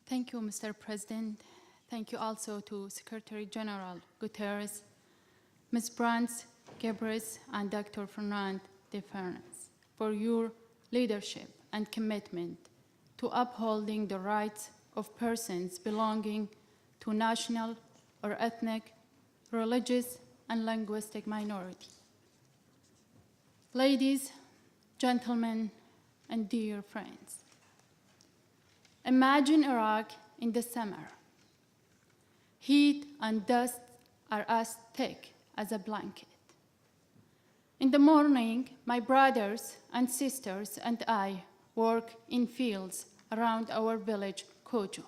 Thank you, Mr. President. Thank you also to Secretary General Guterres, Ms. Brands, Gebres, and Dr. Fernand de Fernandez for your leadership and commitment to upholding the rights of persons belonging to national or ethnic, religious, and linguistic minority. Ladies, gentlemen, and dear friends, imagine Iraq in the summer. Heat and dust are as thick as a blanket. In the morning, my brothers and sisters and I work in fields around our village, Kojo.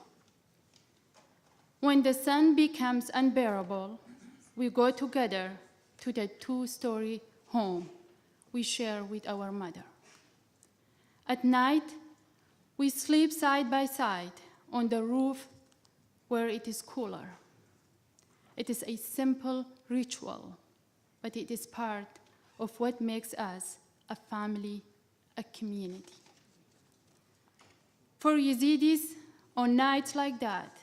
When the sun becomes unbearable, we go together to the two-story home we share with our mother. At night, we sleep side by side on the roof where it is cooler. It is a simple ritual, but it is part of what makes us a family, a community. For Yazidis, on nights like that,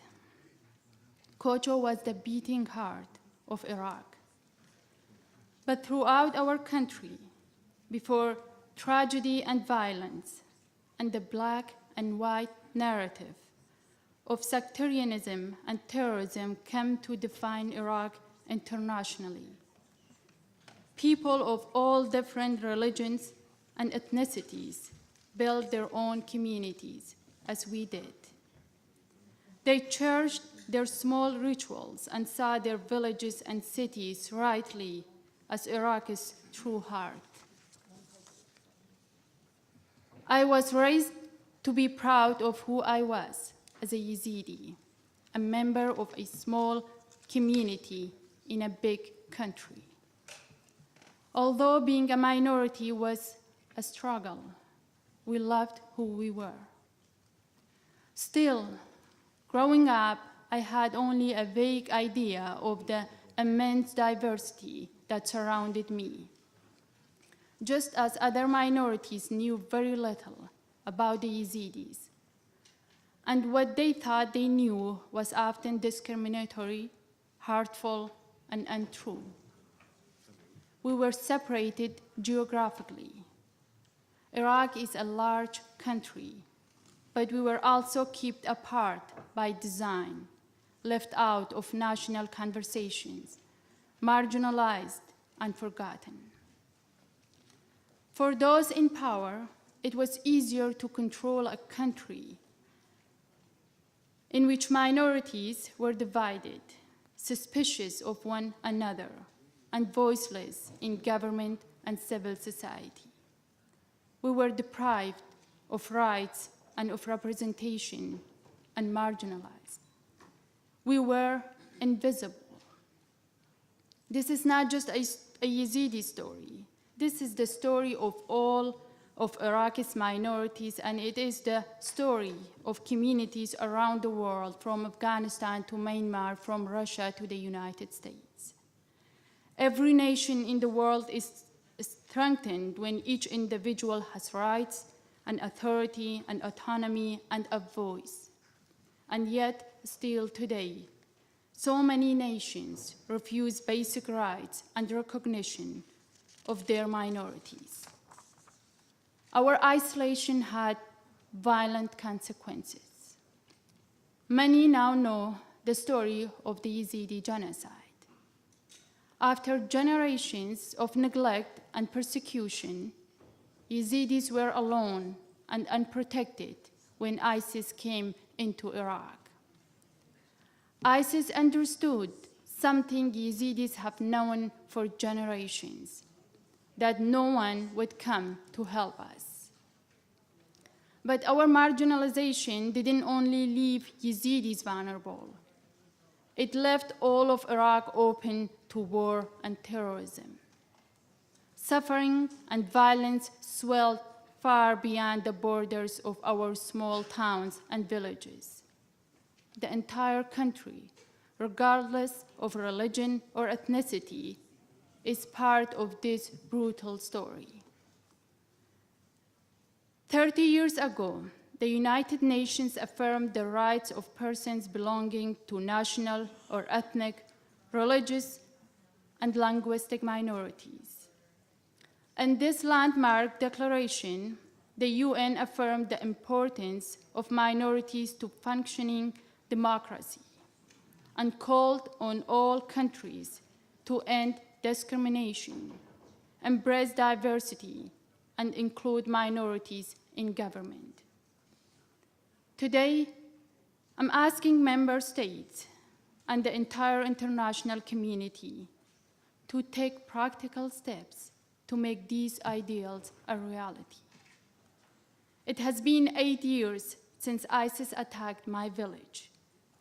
Kojo was the beating heart of Iraq. But throughout our country, before tragedy and violence and the black and white narrative of sectarianism and terrorism came to define Iraq internationally, people of all different religions and ethnicities built their own communities, as we did. They cherished their small rituals and saw their villages and cities rightly as Iraq's true heart. I was raised to be proud of who I was as a Yazidi, a member of a small community in a big country. Although being a minority was a struggle, we loved who we were. Still, growing up, I had only a vague idea of the immense diversity that surrounded me, just as other minorities knew very little about the Yazidis. And what they thought they knew was often discriminatory, hurtful, and untrue. We were separated geographically. Iraq is a large country, but we were also kept apart by design, left out of national conversations, marginalized and forgotten. For those in power, it was easier to control a country in which minorities were divided, suspicious of one another, and voiceless in government and civil society. We were deprived of rights and of representation and marginalized. We were invisible. This is not just a Yazidi story. This is the story of all of Iraq's minorities, and it is the story of communities around the world, from Afghanistan to Myanmar, from Russia to the United States. Every nation in the world is strengthened when each individual has rights and authority and autonomy and a voice. And yet, still today, so many nations refuse basic rights and recognition of their minorities. Our isolation had violent consequences. Many now know the story of the Yazidi genocide. After generations of neglect and persecution, Yazidis were alone and unprotected when ISIS came into Iraq. ISIS understood something Yazidis have known for generations, that no one would come to help us. But our marginalization didn't only leave Yazidis vulnerable. It left all of Iraq open to war and terrorism. Suffering and violence swelled far beyond the borders of our small towns and villages. The entire country, regardless of religion or ethnicity, is part of this brutal story. 30 years ago, the United Nations affirmed the rights of persons belonging to national or ethnic, religious, and linguistic minorities. In this landmark declaration, the UN affirmed the importance of minorities to functioning democracy and called on all countries to end discrimination, embrace diversity, and include minorities in government. Today, I'm asking member states and the entire international community to take practical steps to make these ideals a reality. It has been 8 years since ISIS attacked my village,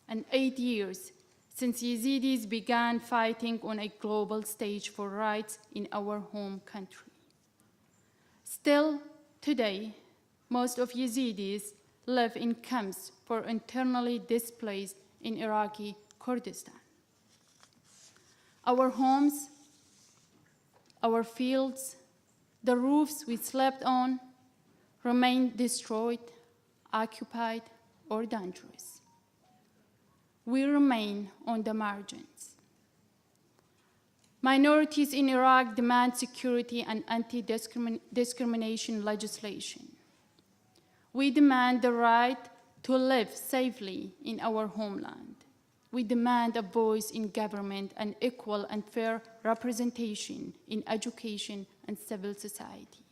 and 8 years since Yazidis began fighting on a global stage for rights in our home country. Still, today, most of Yazidis live in camps for internally displaced in Iraqi Kurdistan. Our homes, our fields, the roofs we slept on remain destroyed, occupied, or dangerous. We remain on the margins. Minorities in Iraq demand security and anti-discrimination legislation. We demand the right to live safely in our homeland. We demand a voice in government and equal and fair representation in education and civil society.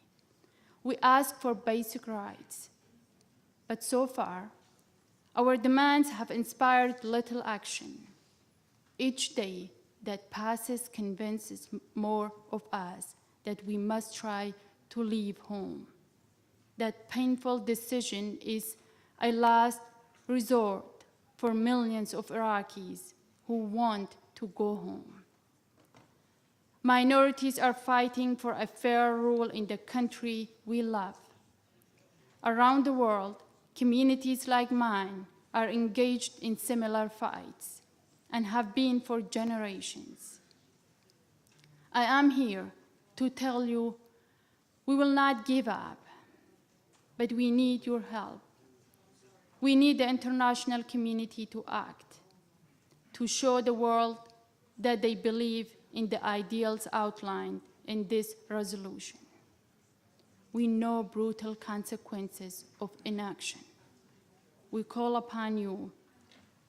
We ask for basic rights, but so far, our demands have inspired little action. Each day that passes convinces more of us that we must try to leave home. That painful decision is a last resort for millions of Iraqis who want to go home. Minorities are fighting for a fair rule in the country we love. Around the world, communities like mine are engaged in similar fights and have been for generations. I am here to tell you we will not give up, but we need your help. We need the international community to act, to show the world that they believe in the ideals outlined in this resolution. We know brutal consequences of inaction. We call upon you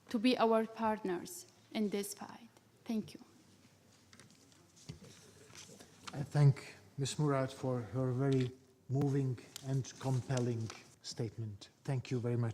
to be our partners in this fight. Thank you. I thank Ms. Murad for her very moving and compelling statement. Thank you very much.